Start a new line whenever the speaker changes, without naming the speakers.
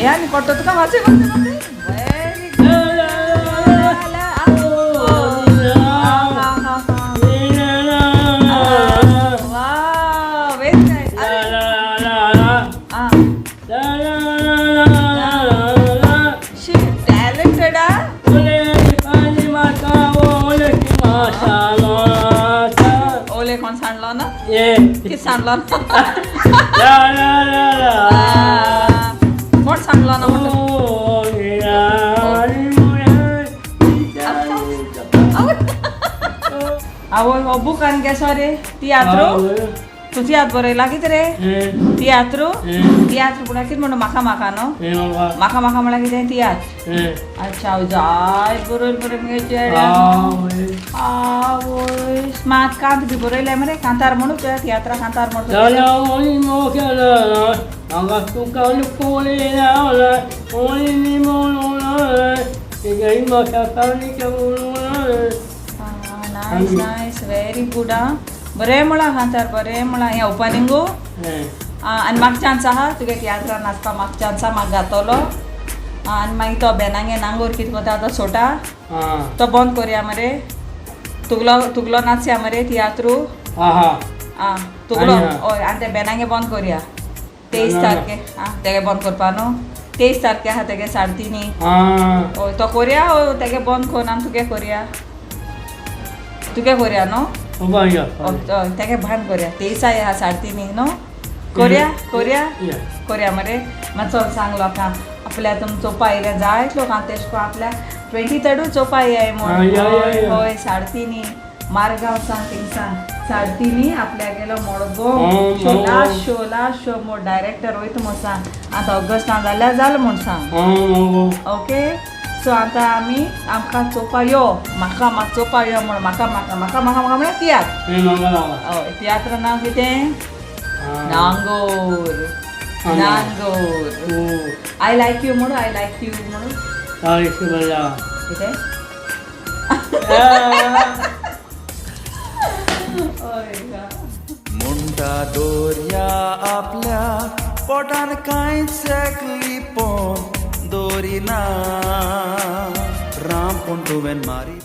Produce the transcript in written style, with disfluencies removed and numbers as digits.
या नी पडतो तुका वाचे very good wow very nice she talented ओले कोण सांडलो ना किती सांडलो कोण सांडलो ना म्हणून आवय बुकान गे सॉरी तियात्रू तू तियात्र बरयला कितें रे तियात्रू तियात्र पुणा कितें म्हणून म्हाका म्हाका न्हू म्हाका म्हाका म्हळ्यार कितें तियात्र अच्छा हांव जाय बरोयल मगे चेड्या आवय स्मार्ट कांत बी बरयले मरे कांतार म्हणू तुवें तियात्रा कांतार म्हणून नायस नायस व्हेरी गुड आं बरें म्हणा कांतार बरें म्हणा हें ओपनिंगू आनी म्हाका चान्स आहा तुगे तियात्रान नाचपा म्हाका चान्स आहा म्हाका गातलो आनी मागीर तो बेनांगे नांगोर कितें कोता तो सोटा तो बंद करुया मरे तुगलो नाचया मरे तियात्रू तुगलो हय आनी ते बेनांगे बंद करुया 23 तारखे तेगे बंद करपा न्हू 23 तारखे आहा तेगे 3:30 हय तो करुया तेगे बंद कोन्न आनी तुगे करुया न्हू तेगे भान करुया 23 आहा 3:30 न्हू करुया मरे मातसो सांग लोकांक आपल्या तुम चोपा येयले जायत लोकांक तेश को आपल्या 23 चोपा येय म्हूण हय 3:30 मारगांव सांग थिंगसान 3:30 आपल्या गेलो मडगो शो मोड डायरेक्टर वयता म्हूण सांग आतां ऑगस्टान जाल्यार जालें म्हूण सांग ओके सो आतां आमी आमकां चोवपा यो म्हाका चोवपा यो म्हूण म्हाका म्हळ्यार तियात्र हय तियात्र नांव कितें नांगोर आय लायक यू म्हणून कितें
मुंडा दोरया आपल्या पोटान कांयच लिपोन दोरिना राम पूण तुवें मारी